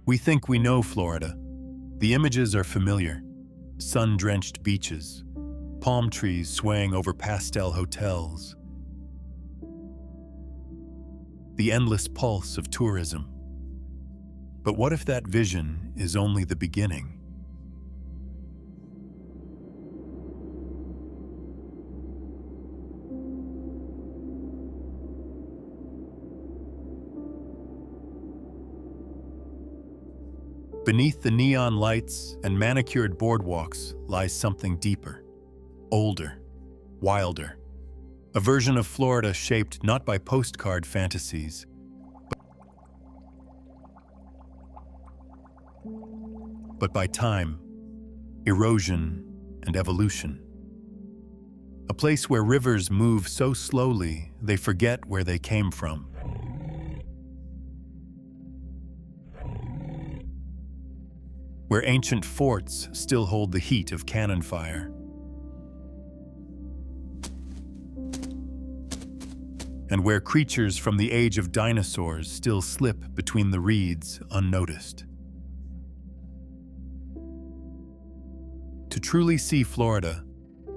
We think we know Florida. The images are familiar. Sun-drenched beaches, palm trees swaying over pastel hotels, the endless pulse of tourism. But what if that vision is only the beginning? Beneath the neon lights and manicured boardwalks lies something deeper, older, wilder. A version of Florida shaped not by postcard fantasies, but by time, erosion, and evolution. A place where rivers move so slowly they forget where they came from. Where ancient forts still hold the heat of cannon fire. And where creatures from the age of dinosaurs still slip between the reeds unnoticed. To truly see Florida,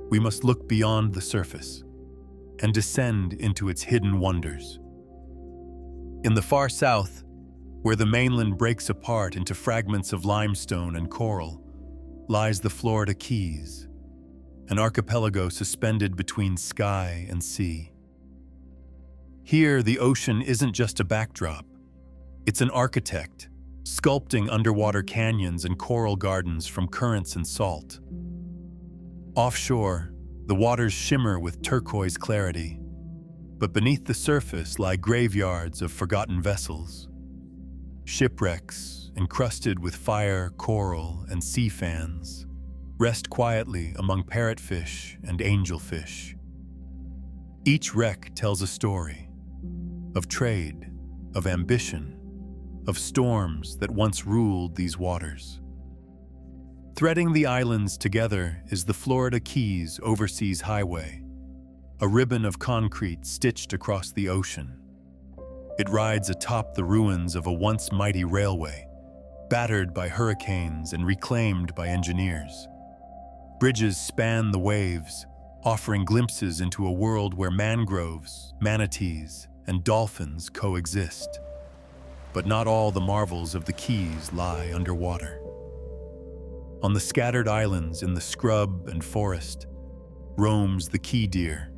we must look beyond the surface and descend into its hidden wonders. In the far south, where the mainland breaks apart into fragments of limestone and coral, lies the Florida Keys, an archipelago suspended between sky and sea. Here, the ocean isn't just a backdrop. It's an architect, sculpting underwater canyons and coral gardens from currents and salt. Offshore, the waters shimmer with turquoise clarity, but beneath the surface lie graveyards of forgotten vessels. Shipwrecks, encrusted with fire, coral, and sea fans, rest quietly among parrotfish and angelfish. Each wreck tells a story of trade, of ambition, of storms that once ruled these waters. Threading the islands together is the Florida Keys Overseas Highway, a ribbon of concrete stitched across the ocean. It rides atop the ruins of a once mighty railway, battered by hurricanes and reclaimed by engineers. Bridges span the waves, offering glimpses into a world where mangroves, manatees, and dolphins coexist. But not all the marvels of the Keys lie underwater. On the scattered islands in the scrub and forest roams the key deer,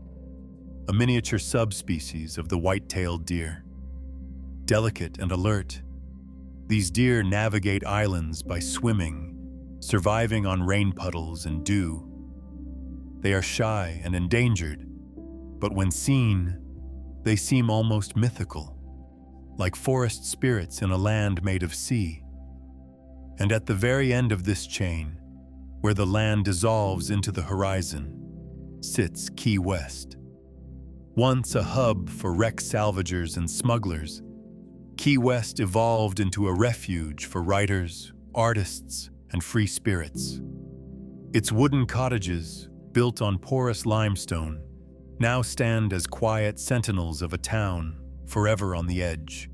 a miniature subspecies of the white-tailed deer. Delicate and alert, these deer navigate islands by swimming, surviving on rain puddles and dew. They are shy and endangered, but when seen, they seem almost mythical, like forest spirits in a land made of sea. And at the very end of this chain, where the land dissolves into the horizon, sits Key West. Once a hub for wreck salvagers and smugglers, Key West evolved into a refuge for writers, artists, and free spirits. Its wooden cottages, built on porous limestone, now stand as quiet sentinels of a town forever on the edge,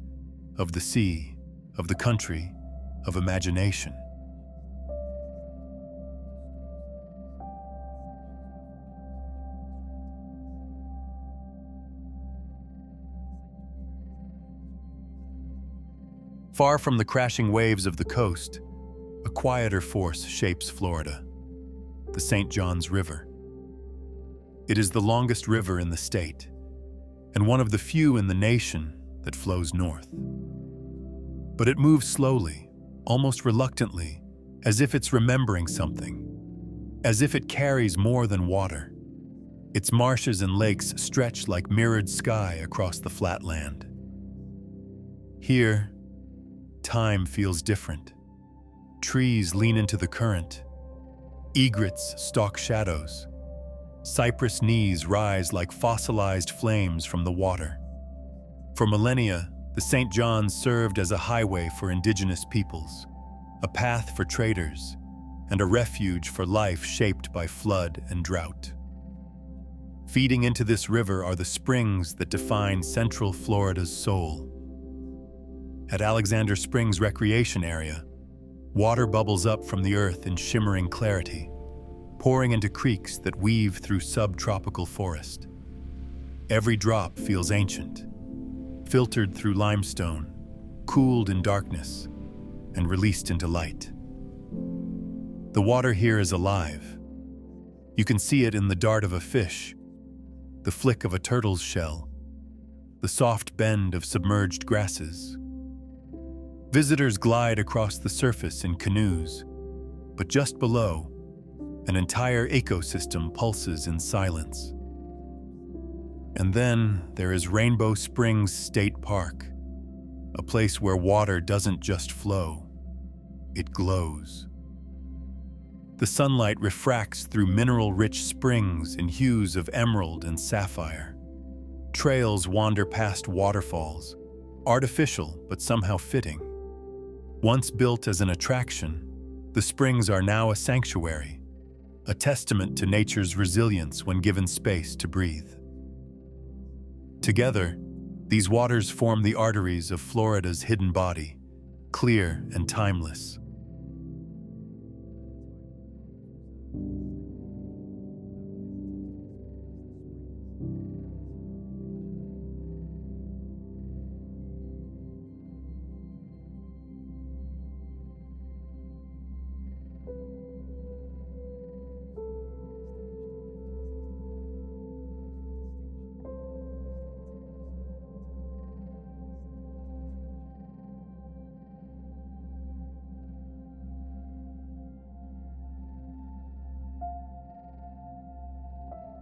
of the sea, of the country, of imagination. Far from the crashing waves of the coast, a quieter force shapes Florida, the St. Johns River. It is the longest river in the state, and one of the few in the nation that flows north. But it moves slowly, almost reluctantly, as if it's remembering something, as if it carries more than water. Its marshes and lakes stretch like mirrored sky across the flat land. Here, time feels different. Trees lean into the current. Egrets stalk shadows. Cypress knees rise like fossilized flames from the water. For millennia, the St. Johns served as a highway for indigenous peoples, a path for traders, and a refuge for life shaped by flood and drought. Feeding into this river are the springs that define Central Florida's soul. At Alexander Springs Recreation Area, water bubbles up from the earth in shimmering clarity, pouring into creeks that weave through subtropical forest. Every drop feels ancient, filtered through limestone, cooled in darkness, and released into light. The water here is alive. You can see it in the dart of a fish, the flick of a turtle's shell, the soft bend of submerged grasses. Visitors glide across the surface in canoes, but just below, an entire ecosystem pulses in silence. And then there is Rainbow Springs State Park, a place where water doesn't just flow, it glows. The sunlight refracts through mineral-rich springs in hues of emerald and sapphire. Trails wander past waterfalls, artificial but somehow fitting. Once built as an attraction, the springs are now a sanctuary, a testament to nature's resilience when given space to breathe. Together, these waters form the arteries of Florida's hidden body, clear and timeless.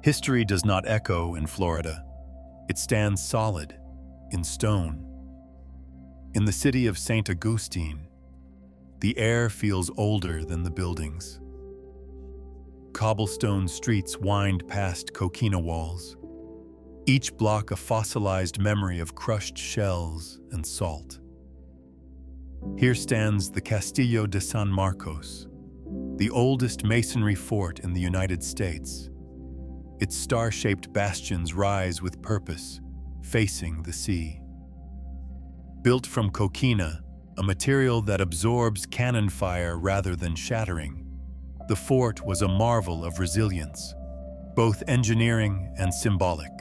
History does not echo in Florida. It stands solid, in stone. In the city of St. Augustine, the air feels older than the buildings. Cobblestone streets wind past coquina walls, each block a fossilized memory of crushed shells and salt. Here stands the Castillo de San Marcos, the oldest masonry fort in the United States. Its star-shaped bastions rise with purpose, facing the sea. Built from coquina, a material that absorbs cannon fire rather than shattering, the fort was a marvel of resilience, both engineering and symbolic.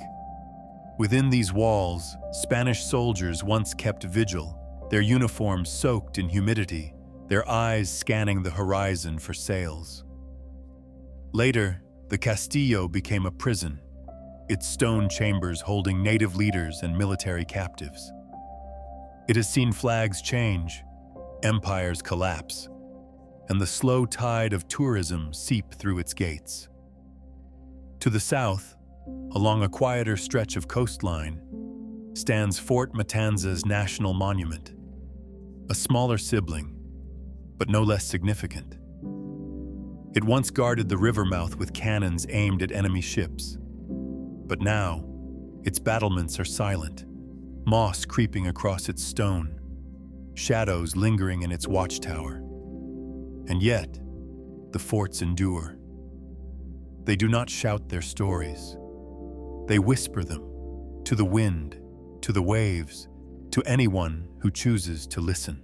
Within these walls, Spanish soldiers once kept vigil, their uniforms soaked in humidity, their eyes scanning the horizon for sails. Later, the Castillo became a prison, its stone chambers holding native leaders and military captives. It has seen flags change, empires collapse, and the slow tide of tourism seep through its gates. To the south, along a quieter stretch of coastline, stands Fort Matanzas National Monument, a smaller sibling, but no less significant. It once guarded the river mouth with cannons aimed at enemy ships. But now, its battlements are silent, moss creeping across its stone, shadows lingering in its watchtower. And yet, the forts endure. They do not shout their stories. They whisper them, to the wind, to the waves, to anyone who chooses to listen.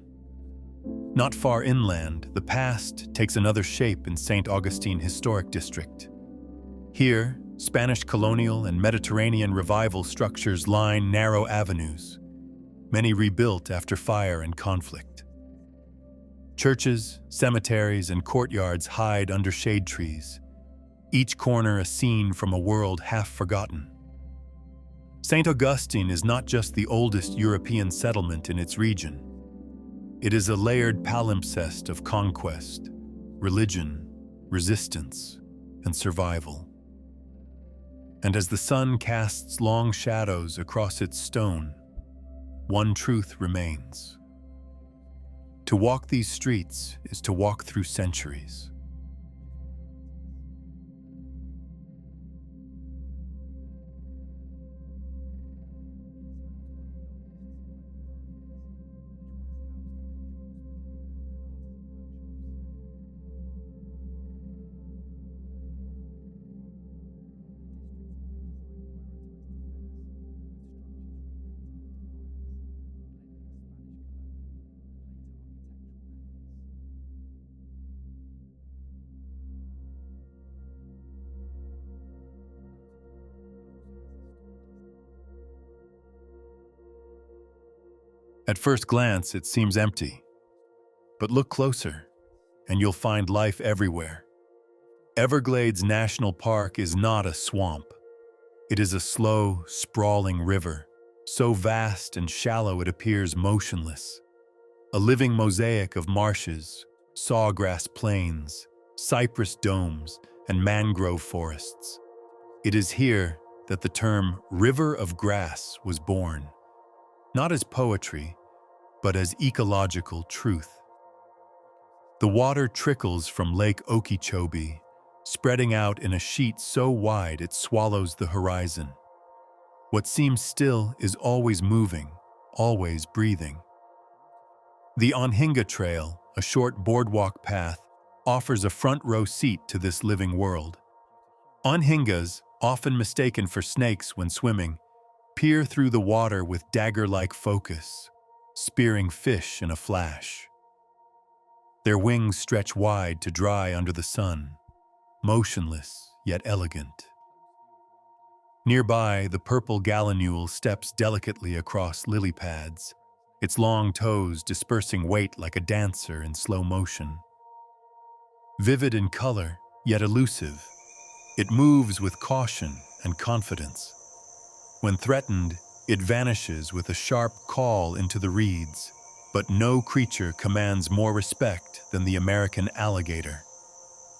Not far inland, the past takes another shape in St. Augustine Historic District. Here, Spanish colonial and Mediterranean revival structures line narrow avenues, many rebuilt after fire and conflict. Churches, cemeteries, and courtyards hide under shade trees, each corner a scene from a world half forgotten. St. Augustine is not just the oldest European settlement in its region. It is a layered palimpsest of conquest, religion, resistance, and survival. And as the sun casts long shadows across its stone, one truth remains. To walk these streets is to walk through centuries. At first glance, it seems empty, but look closer, and you'll find life everywhere. Everglades National Park is not a swamp. It is a slow, sprawling river, so vast and shallow it appears motionless. A living mosaic of marshes, sawgrass plains, cypress domes, and mangrove forests. It is here that the term River of Grass was born, not as poetry, but as ecological truth. The water trickles from Lake Okeechobee, spreading out in a sheet so wide it swallows the horizon. What seems still is always moving, always breathing. The Onhinga Trail, a short boardwalk path, offers a front-row seat to this living world. Onhingas, often mistaken for snakes when swimming, peer through the water with dagger-like focus, spearing fish in a flash. Their wings stretch wide to dry under the sun, motionless yet elegant. Nearby, the purple gallinule steps delicately across lily pads, its long toes dispersing weight like a dancer in slow motion. Vivid in color, yet elusive, it moves with caution and confidence. When threatened, it vanishes with a sharp call into the reeds, but no creature commands more respect than the American alligator.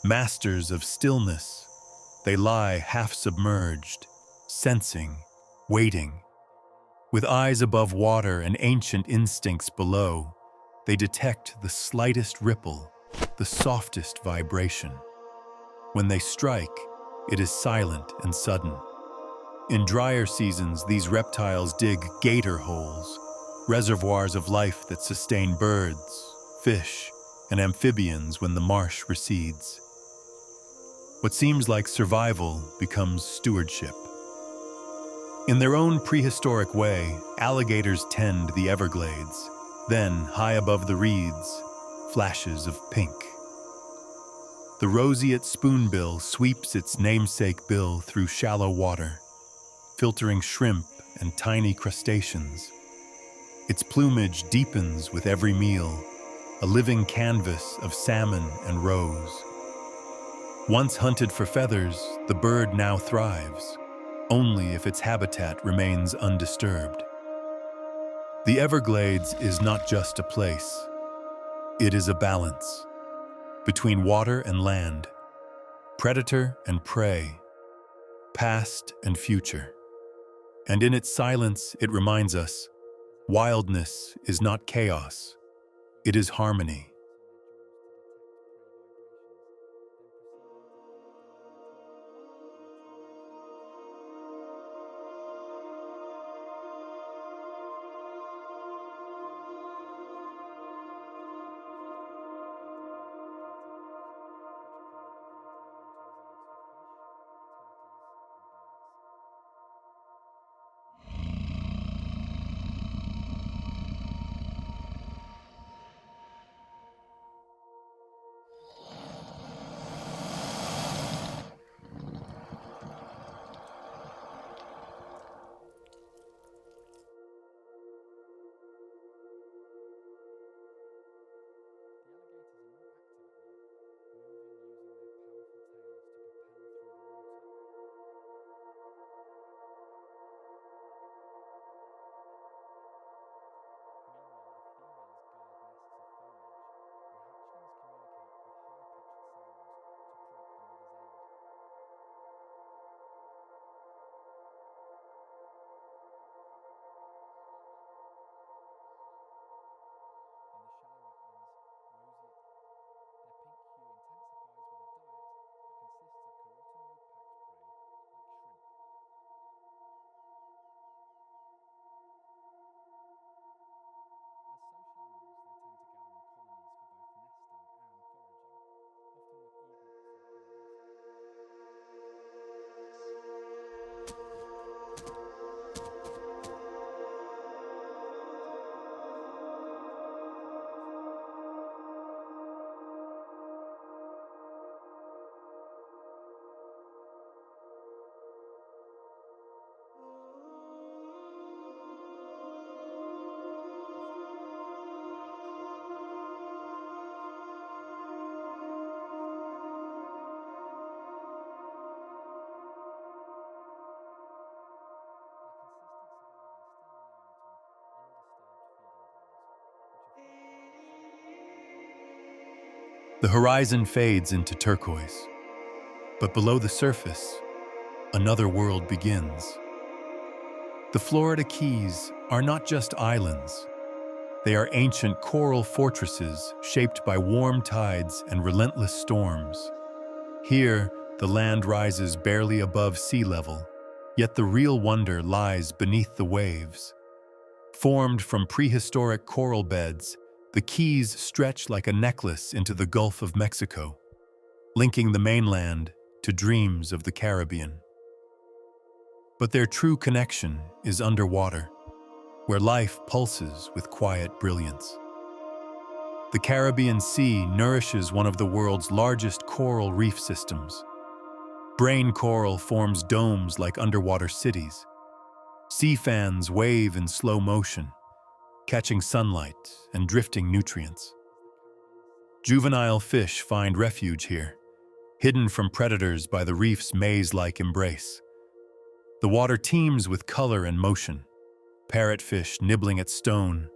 Masters of stillness, they lie half-submerged, sensing, waiting. With eyes above water and ancient instincts below, they detect the slightest ripple, the softest vibration. When they strike, it is silent and sudden. In drier seasons, these reptiles dig gator holes, reservoirs of life that sustain birds, fish, and amphibians when the marsh recedes. What seems like survival becomes stewardship. In their own prehistoric way, alligators tend the Everglades. Then, high above the reeds, flashes of pink. The roseate spoonbill sweeps its namesake bill through shallow water, filtering shrimp and tiny crustaceans. Its plumage deepens with every meal, a living canvas of salmon and rose. Once hunted for feathers, the bird now thrives, only if its habitat remains undisturbed. The Everglades is not just a place. It is a balance between water and land, predator and prey, past and future. And in its silence, it reminds us, wildness is not chaos, it is harmony. The horizon fades into turquoise, but below the surface, another world begins. The Florida Keys are not just islands. They are ancient coral fortresses shaped by warm tides and relentless storms. Here, the land rises barely above sea level, yet the real wonder lies beneath the waves. Formed from prehistoric coral beds, the Keys stretch like a necklace into the Gulf of Mexico, linking the mainland to dreams of the Caribbean. But their true connection is underwater, where life pulses with quiet brilliance. The Caribbean Sea nourishes one of the world's largest coral reef systems. Brain coral forms domes like underwater cities. Sea fans wave in slow motion, catching sunlight and drifting nutrients. Juvenile fish find refuge here, hidden from predators by the reef's maze-like embrace. The water teems with color and motion, parrotfish nibbling at stone,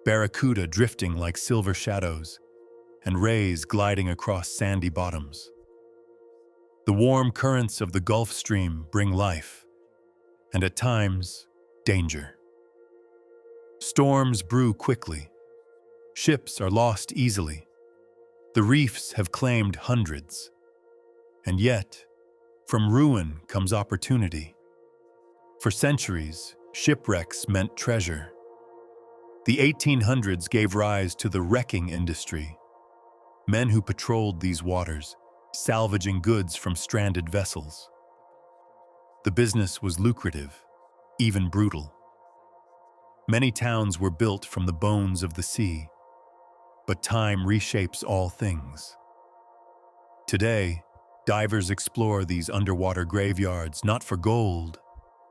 barracuda drifting like silver shadows, and rays gliding across sandy bottoms. The warm currents of the Gulf Stream bring life, and at times, danger. Storms brew quickly. Ships are lost easily. The reefs have claimed hundreds. And yet, from ruin comes opportunity. For centuries, shipwrecks meant treasure. The 1800s gave rise to the wrecking industry. Men who patrolled these waters, salvaging goods from stranded vessels. The business was lucrative, even brutal. Many towns were built from the bones of the sea, but time reshapes all things. Today, divers explore these underwater graveyards not for gold,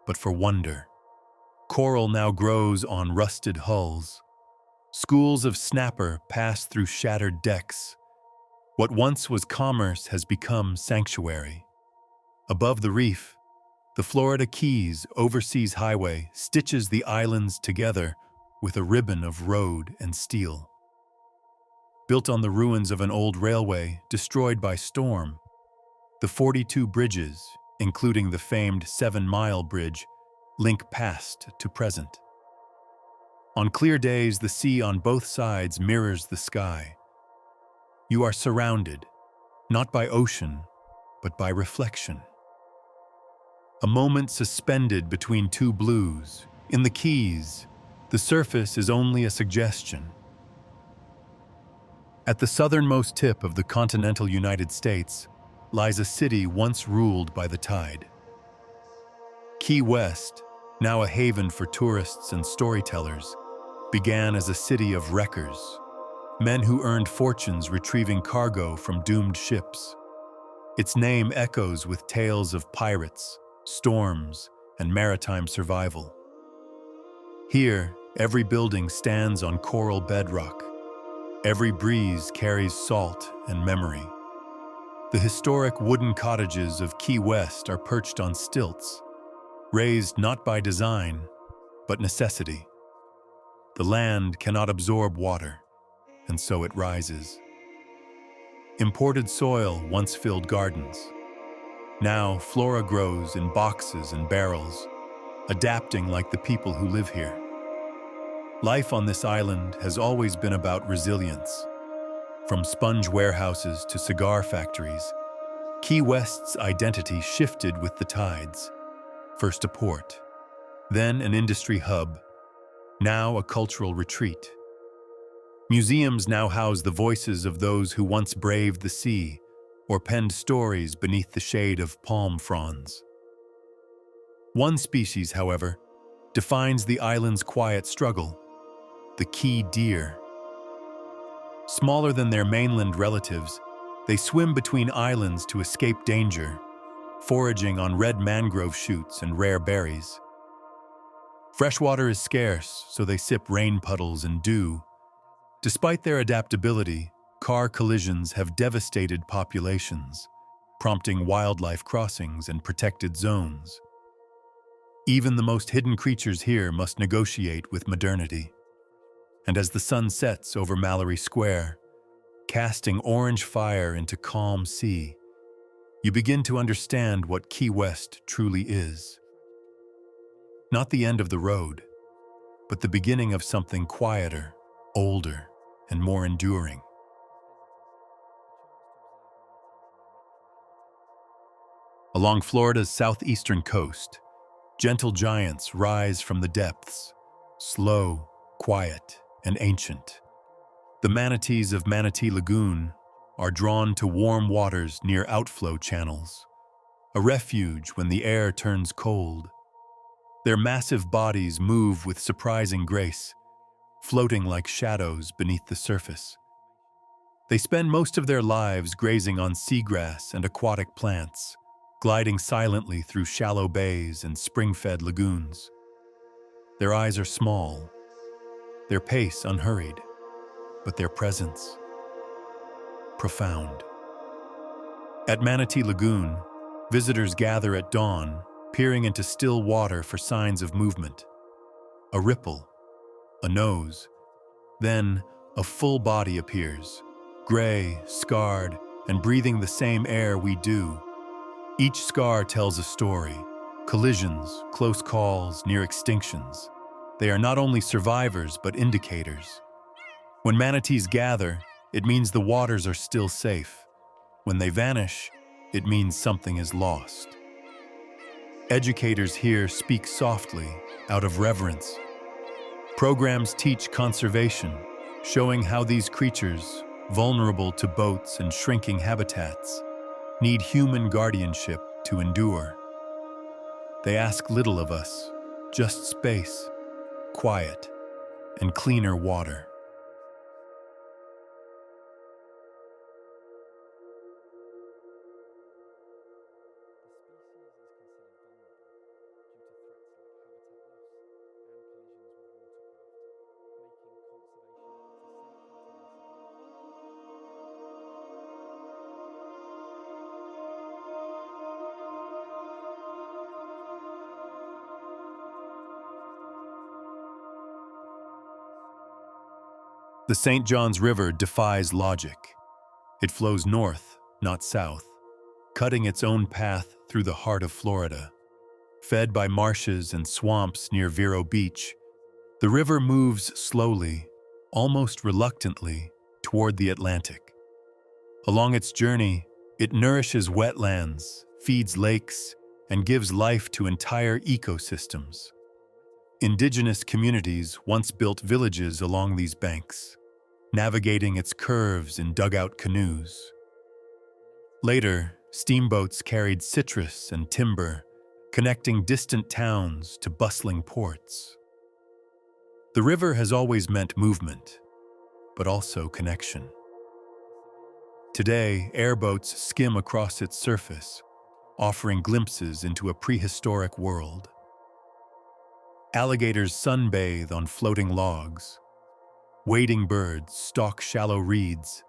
but for wonder. Coral now grows on rusted hulls. Schools of snapper pass through shattered decks. What once was commerce has become sanctuary. Above the reef, the Florida Keys Overseas Highway stitches the islands together with a ribbon of road and steel. Built on the ruins of an old railway destroyed by storm, the 42 bridges, including the famed 7 Mile Bridge, link past to present. On clear days, the sea on both sides mirrors the sky. You are surrounded, not by ocean, but by reflection. A moment suspended between two blues. In the Keys, the surface is only a suggestion. At the southernmost tip of the continental United States lies a city once ruled by the tide. Key West, now a haven for tourists and storytellers, began as a city of wreckers, men who earned fortunes retrieving cargo from doomed ships. Its name echoes with tales of pirates, storms, and maritime survival. Here, every building stands on coral bedrock. Every breeze carries salt and memory. The historic wooden cottages of Key West are perched on stilts, raised not by design, but necessity. The land cannot absorb water, and so it rises. Imported soil once filled gardens. Now, flora grows in boxes and barrels, adapting like the people who live here. Life on this island has always been about resilience. From sponge warehouses to cigar factories, Key West's identity shifted with the tides. First a port, then an industry hub, now a cultural retreat. Museums now house the voices of those who once braved the sea or penned stories beneath the shade of palm fronds. One species, however, defines the island's quiet struggle: the key deer. Smaller than their mainland relatives, they swim between islands to escape danger, foraging on red mangrove shoots and rare berries. Freshwater is scarce, so they sip rain puddles and dew. Despite their adaptability, car collisions have devastated populations, prompting wildlife crossings and protected zones. Even the most hidden creatures here must negotiate with modernity. And as the sun sets over Mallory Square, casting orange fire into calm sea, you begin to understand what Key West truly is. Not the end of the road, but the beginning of something quieter, older, and more enduring. Along Florida's southeastern coast, gentle giants rise from the depths, slow, quiet, and ancient. The manatees of Manatee Lagoon are drawn to warm waters near outflow channels, a refuge when the air turns cold. Their massive bodies move with surprising grace, floating like shadows beneath the surface. They spend most of their lives grazing on seagrass and aquatic plants, gliding silently through shallow bays and spring-fed lagoons. Their eyes are small, their pace unhurried, but their presence profound. At Manatee Lagoon, visitors gather at dawn, peering into still water for signs of movement. A ripple, a nose, then a full body appears, gray, scarred, and breathing the same air we do. Each scar tells a story: collisions, close calls, near extinctions. They are not only survivors, but indicators. When manatees gather, it means the waters are still safe. When they vanish, it means something is lost. Educators here speak softly, out of reverence. Programs teach conservation, showing how these creatures, vulnerable to boats and shrinking habitats, need human guardianship to endure. They ask little of us, just space, quiet, and cleaner water. The St. Johns River defies logic. It flows north, not south, cutting its own path through the heart of Florida. Fed by marshes and swamps near Vero Beach, the river moves slowly, almost reluctantly, toward the Atlantic. Along its journey, it nourishes wetlands, feeds lakes, and gives life to entire ecosystems. Indigenous communities once built villages along these banks, navigating its curves in dugout canoes. Later, steamboats carried citrus and timber, connecting distant towns to bustling ports. The river has always meant movement, but also connection. Today, airboats skim across its surface, offering glimpses into a prehistoric world. Alligators sunbathe on floating logs. Wading birds stalk shallow reeds.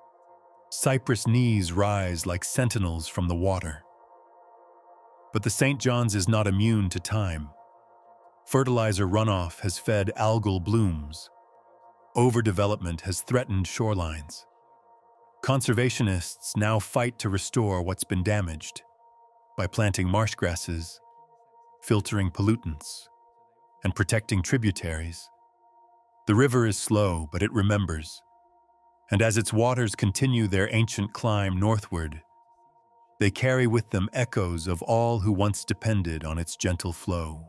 Cypress knees rise like sentinels from the water. But the St. Johns is not immune to time. Fertilizer runoff has fed algal blooms. Overdevelopment has threatened shorelines. Conservationists now fight to restore what's been damaged by planting marsh grasses, filtering pollutants, and protecting tributaries. The river is slow, but it remembers. And as its waters continue their ancient climb northward, they carry with them echoes of all who once depended on its gentle flow.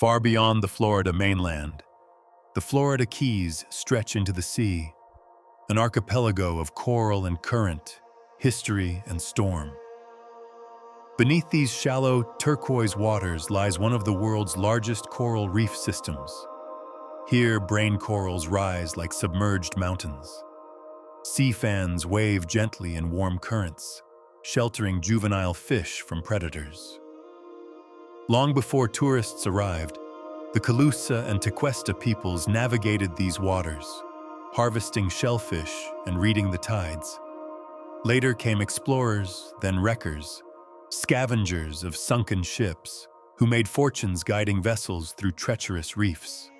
Far beyond the Florida mainland, the Florida Keys stretch into the sea, an archipelago of coral and current, history and storm. Beneath these shallow, turquoise waters lies one of the world's largest coral reef systems. Here, brain corals rise like submerged mountains. Sea fans wave gently in warm currents, sheltering juvenile fish from predators. Long before tourists arrived, the Calusa and Tequesta peoples navigated these waters, harvesting shellfish and reading the tides. Later came explorers, then wreckers, scavengers of sunken ships, who made fortunes guiding vessels through treacherous reefs.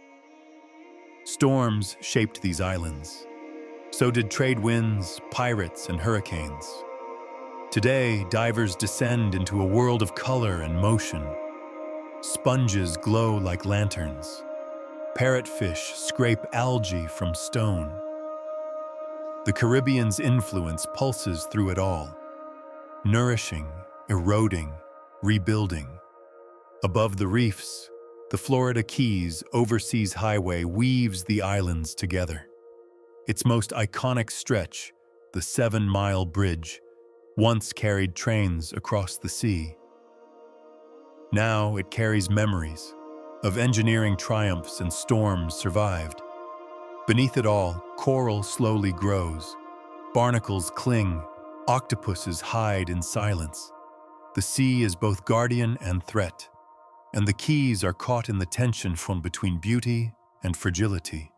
Storms shaped these islands. So did trade winds, pirates, and hurricanes. Today, divers descend into a world of color and motion. Sponges glow like lanterns. Parrotfish scrape algae from stone. The Caribbean's influence pulses through it all, nourishing, eroding, rebuilding. Above the reefs, the Florida Keys overseas highway weaves the islands together. Its most iconic stretch, the 7-mile bridge, once carried trains across the sea. Now it carries memories of engineering triumphs and storms survived. Beneath it all, coral slowly grows. Barnacles cling, octopuses hide in silence. The sea is both guardian and threat, and the Keys are caught in the tension from between beauty and fragility,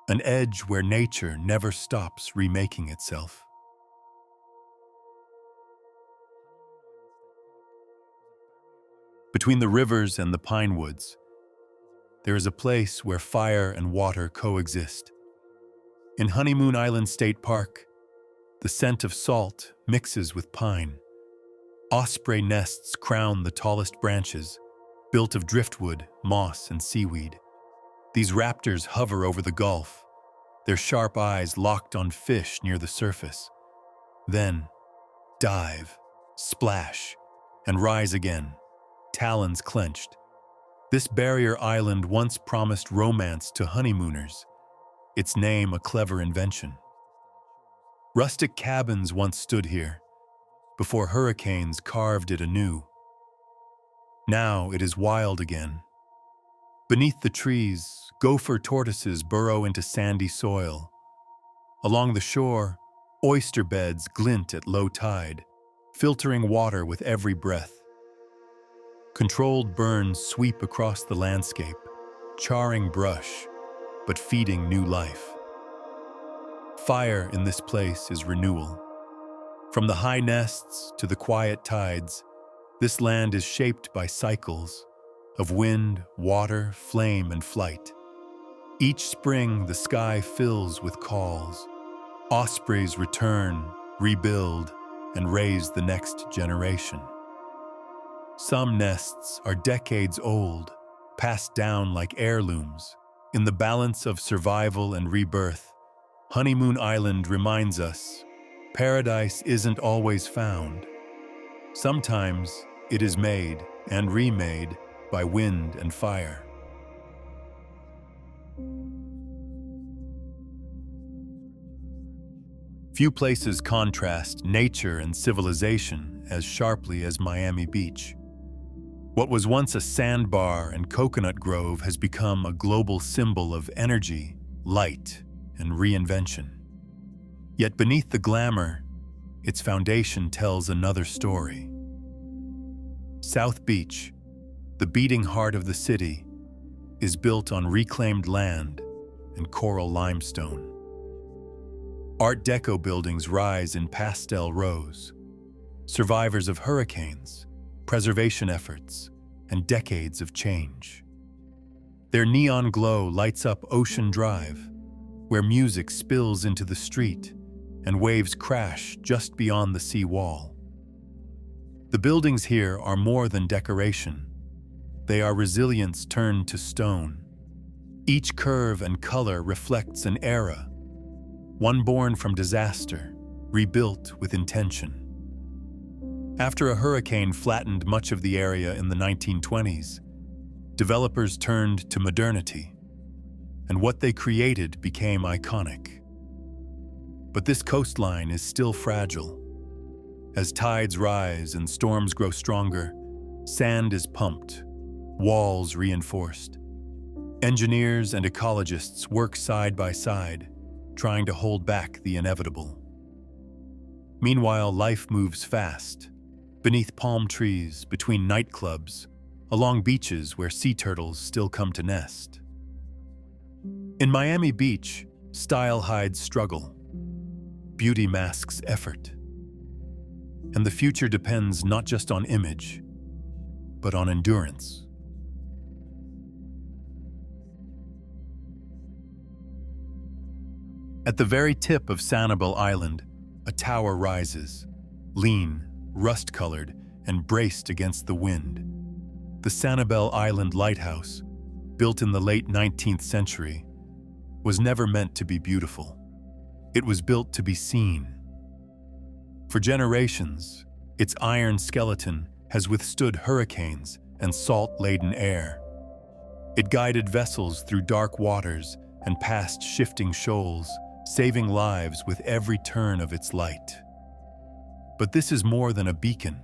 an edge where nature never stops remaking itself. Between the rivers and the pine woods, there is a place where fire and water coexist. In Honeymoon Island State Park, the scent of salt mixes with pine. Osprey nests crown the tallest branches, built of driftwood, moss, and seaweed. These raptors hover over the Gulf, their sharp eyes locked on fish near the surface. Then, dive, splash, and rise again, talons clenched. This barrier island once promised romance to honeymooners, its name a clever invention. Rustic cabins once stood here, before hurricanes carved it anew. Now it is wild again. Beneath the trees, gopher tortoises burrow into sandy soil. Along the shore, oyster beds glint at low tide, filtering water with every breath. Controlled burns sweep across the landscape, charring brush, but feeding new life. Fire in this place is renewal. From the high nests to the quiet tides, this land is shaped by cycles of wind, water, flame, and flight. Each spring, the sky fills with calls. Ospreys return, rebuild, and raise the next generation. Some nests are decades old, passed down like heirlooms. In the balance of survival and rebirth, Honeymoon Island reminds us, paradise isn't always found. Sometimes it is made and remade by wind and fire. Few places contrast nature and civilization as sharply as Miami Beach. What was once a sandbar and coconut grove has become a global symbol of energy, light, and reinvention. Yet beneath the glamour, its foundation tells another story. South Beach, the beating heart of the city, is built on reclaimed land and coral limestone. Art Deco buildings rise in pastel rows, survivors of hurricanes, preservation efforts, and decades of change. Their neon glow lights up Ocean Drive, where music spills into the street and waves crash just beyond the sea wall. The buildings here are more than decoration. They are resilience turned to stone. Each curve and color reflects an era, one born from disaster, rebuilt with intention. After a hurricane flattened much of the area in the 1920s, developers turned to modernity, and what they created became iconic. But this coastline is still fragile. As tides rise and storms grow stronger, sand is pumped, walls reinforced. Engineers and ecologists work side by side, trying to hold back the inevitable. Meanwhile, life moves fast. Beneath palm trees, between nightclubs, along beaches where sea turtles still come to nest. In Miami Beach, style hides struggle, beauty masks effort, and the future depends not just on image, but on endurance. At the very tip of Sanibel Island, a tower rises, lean, rust-colored, and braced against the wind. The Sanibel Island Lighthouse, built in the late 19th century, was never meant to be beautiful. It was built to be seen. For generations, its iron skeleton has withstood hurricanes and salt-laden air. It guided vessels through dark waters and past shifting shoals, saving lives with every turn of its light. But this is more than a beacon.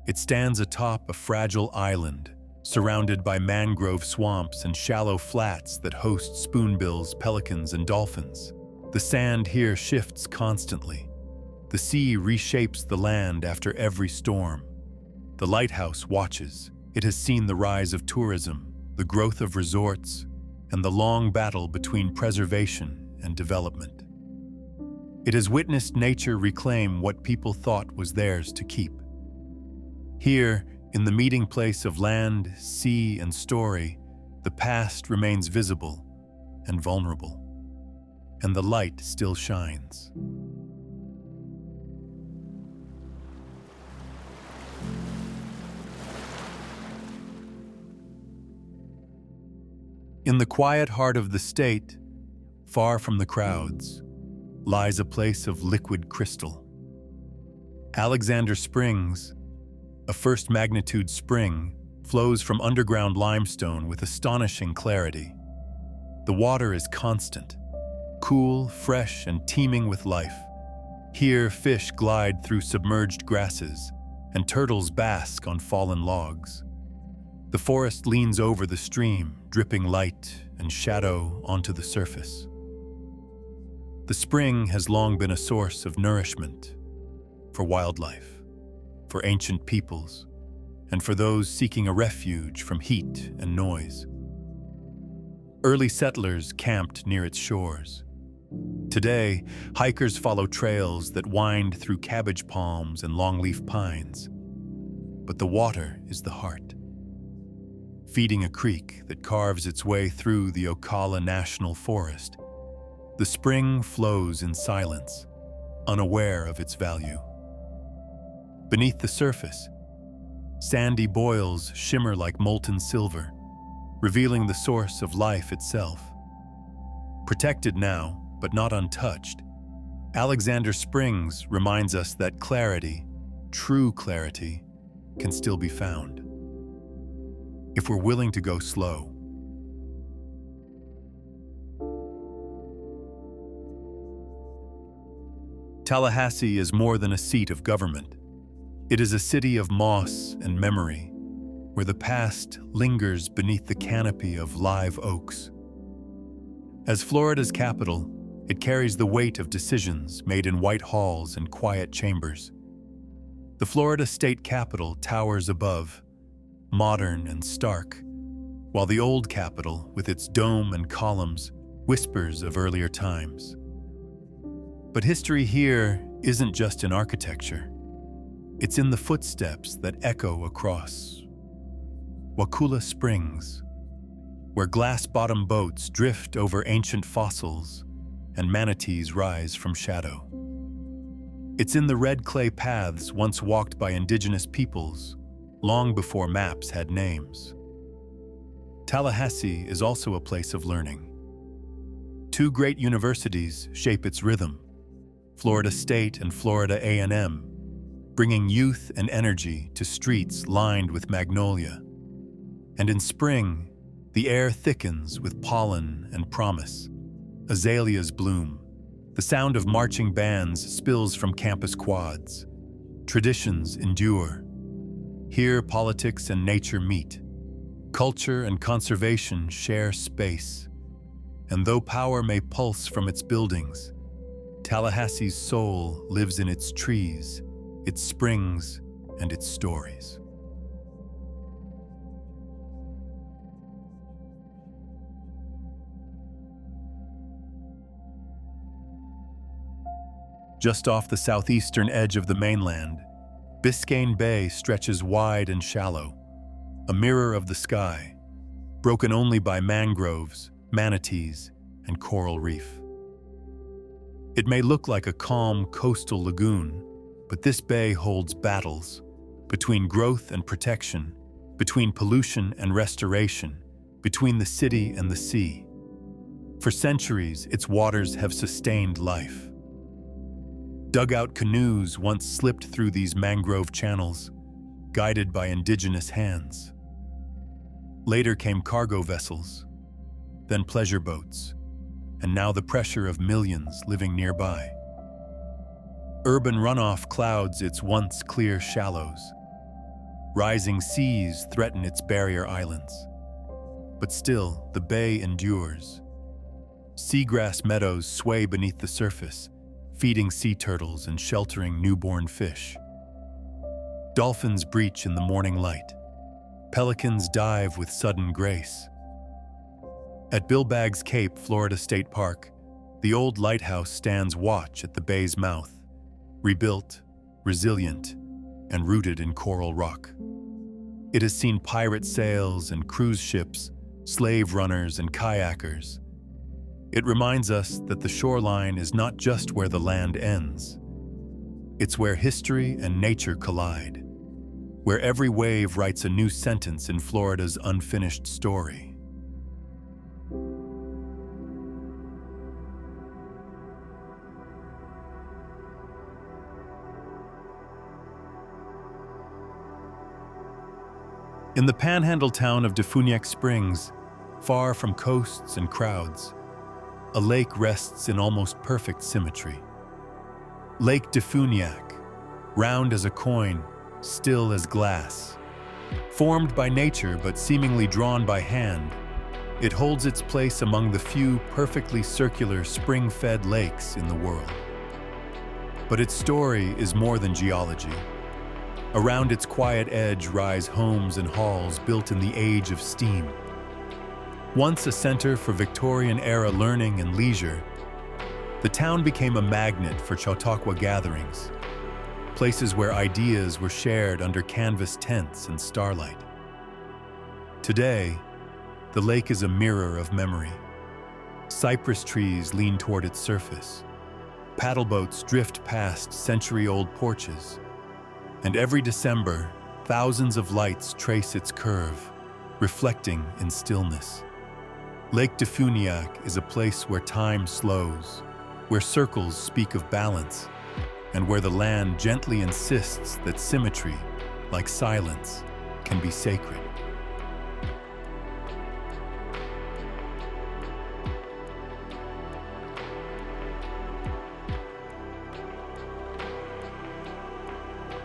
It stands atop a fragile island, surrounded by mangrove swamps and shallow flats that host spoonbills, pelicans, and dolphins. The sand here shifts constantly. The sea reshapes the land after every storm. The lighthouse watches. It has seen the rise of tourism, the growth of resorts, and the long battle between preservation and development. It has witnessed nature reclaim what people thought was theirs to keep. Here, in the meeting place of land, sea, and story, the past remains visible and vulnerable, and the light still shines. In the quiet heart of the state, far from the crowds, lies a place of liquid crystal. Alexander Springs, a first-magnitude spring, flows from underground limestone with astonishing clarity. The water is constant, cool, fresh, and teeming with life. Here, fish glide through submerged grasses, and turtles bask on fallen logs. The forest leans over the stream, dripping light and shadow onto the surface. The spring has long been a source of nourishment for wildlife, for ancient peoples, and for those seeking a refuge from heat and noise. Early settlers camped near its shores. Today, hikers follow trails that wind through cabbage palms and longleaf pines. But the water is the heart, feeding a creek that carves its way through the Ocala National Forest. The spring flows in silence, unaware of its value. Beneath the surface, sandy boils shimmer like molten silver, revealing the source of life itself. Protected now, but not untouched, Alexander Springs reminds us that clarity, true clarity, can still be found, if we're willing to go slow. Tallahassee is more than a seat of government. It is a city of moss and memory, where the past lingers beneath the canopy of live oaks. As Florida's capital, it carries the weight of decisions made in white halls and quiet chambers. The Florida state capitol towers above, modern and stark, while the old capitol, with its dome and columns, whispers of earlier times. But history here isn't just in architecture. It's in the footsteps that echo across Wakulla Springs, where glass-bottom boats drift over ancient fossils and manatees rise from shadow. It's in the red clay paths once walked by indigenous peoples, long before maps had names. Tallahassee is also a place of learning. Two great universities shape its rhythm, Florida State and Florida A&M, bringing youth and energy to streets lined with magnolia. And in spring, the air thickens with pollen and promise. Azaleas bloom. The sound of marching bands spills from campus quads. Traditions endure. Here, politics and nature meet. Culture and conservation share space. And though power may pulse from its buildings, Tallahassee's soul lives in its trees, its springs, and its stories. Just off the southeastern edge of the mainland, Biscayne Bay stretches wide and shallow, a mirror of the sky, broken only by mangroves, manatees, and coral reef. It may look like a calm coastal lagoon, but this bay holds battles between growth and protection, between pollution and restoration, between the city and the sea. For centuries, its waters have sustained life. Dugout canoes once slipped through these mangrove channels, guided by indigenous hands. Later came cargo vessels, then pleasure boats, and now the pressure of millions living nearby. Urban runoff clouds its once clear shallows. Rising seas threaten its barrier islands. But still, the bay endures. Seagrass meadows sway beneath the surface, feeding sea turtles and sheltering newborn fish. Dolphins breach in the morning light. Pelicans dive with sudden grace. At Billbags Cape, Florida State Park, the old lighthouse stands watch at the bay's mouth, rebuilt, resilient, and rooted in coral rock. It has seen pirate sails and cruise ships, slave runners and kayakers. It reminds us that the shoreline is not just where the land ends. It's where history and nature collide, where every wave writes a new sentence in Florida's unfinished story. In the panhandle town of Defuniak Springs, far from coasts and crowds, a lake rests in almost perfect symmetry. Lake Defuniak, round as a coin, still as glass. Formed by nature but seemingly drawn by hand, it holds its place among the few perfectly circular spring-fed lakes in the world. But its story is more than geology. Around its quiet edge rise homes and halls built in the age of steam. Once a center for Victorian-era learning and leisure, the town became a magnet for Chautauqua gatherings, places where ideas were shared under canvas tents and starlight. Today, the lake is a mirror of memory. Cypress trees lean toward its surface. Paddleboats drift past century-old porches. And every December, thousands of lights trace its curve, reflecting in stillness. Lake Defuniak is a place where time slows, where circles speak of balance, and where the land gently insists that symmetry, like silence, can be sacred.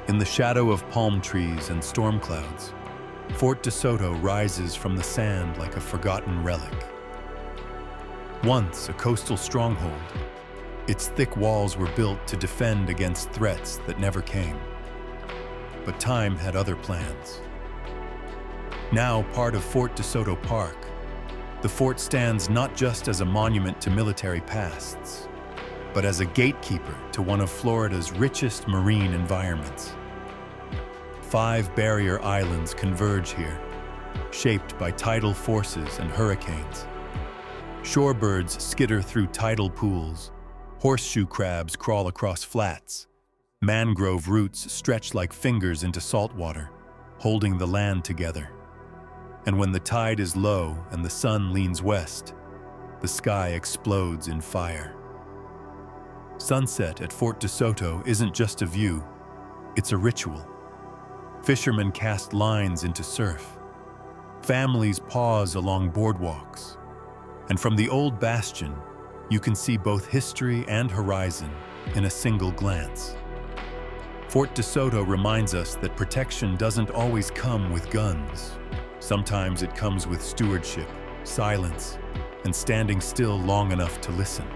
In the shadow of palm trees and storm clouds, Fort DeSoto rises from the sand like a forgotten relic. Once a coastal stronghold, its thick walls were built to defend against threats that never came. But time had other plans. Now part of Fort DeSoto Park, the fort stands not just as a monument to military pasts, but as a gatekeeper to one of Florida's richest marine environments. 5 barrier islands converge here, shaped by tidal forces and hurricanes. Shorebirds skitter through tidal pools, horseshoe crabs crawl across flats, mangrove roots stretch like fingers into saltwater, holding the land together. And when the tide is low and the sun leans west, the sky explodes in fire. Sunset at Fort DeSoto isn't just a view, it's a ritual. Fishermen cast lines into surf. Families pause along boardwalks. And from the old bastion, you can see both history and horizon in a single glance. Fort DeSoto reminds us that protection doesn't always come with guns. Sometimes it comes with stewardship, silence, and standing still long enough to listen.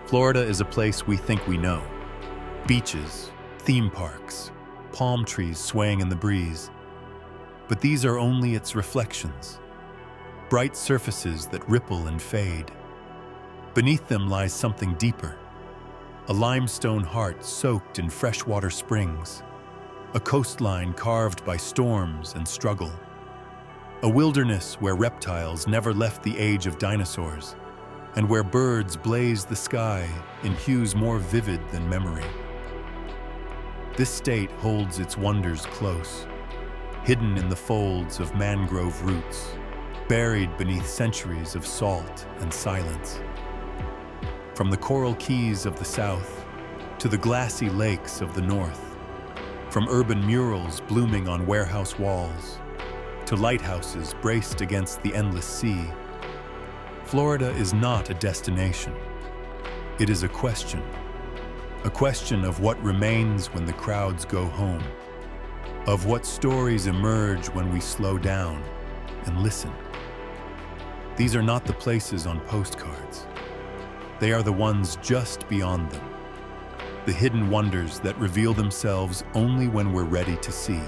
Florida is a place we think we know. Beaches, theme parks, palm trees swaying in the breeze. But these are only its reflections, bright surfaces that ripple and fade. Beneath them lies something deeper, a limestone heart soaked in freshwater springs, a coastline carved by storms and struggle, a wilderness where reptiles never left the age of dinosaurs, and where birds blaze the sky in hues more vivid than memory. This state holds its wonders close, hidden in the folds of mangrove roots, buried beneath centuries of salt and silence. From the coral keys of the south to the glassy lakes of the north, from urban murals blooming on warehouse walls to lighthouses braced against the endless sea, Florida is not a destination. It is a question of what remains when the crowds go home, of what stories emerge when we slow down and listen. These are not the places on postcards. They are the ones just beyond them, the hidden wonders that reveal themselves only when we're ready to see.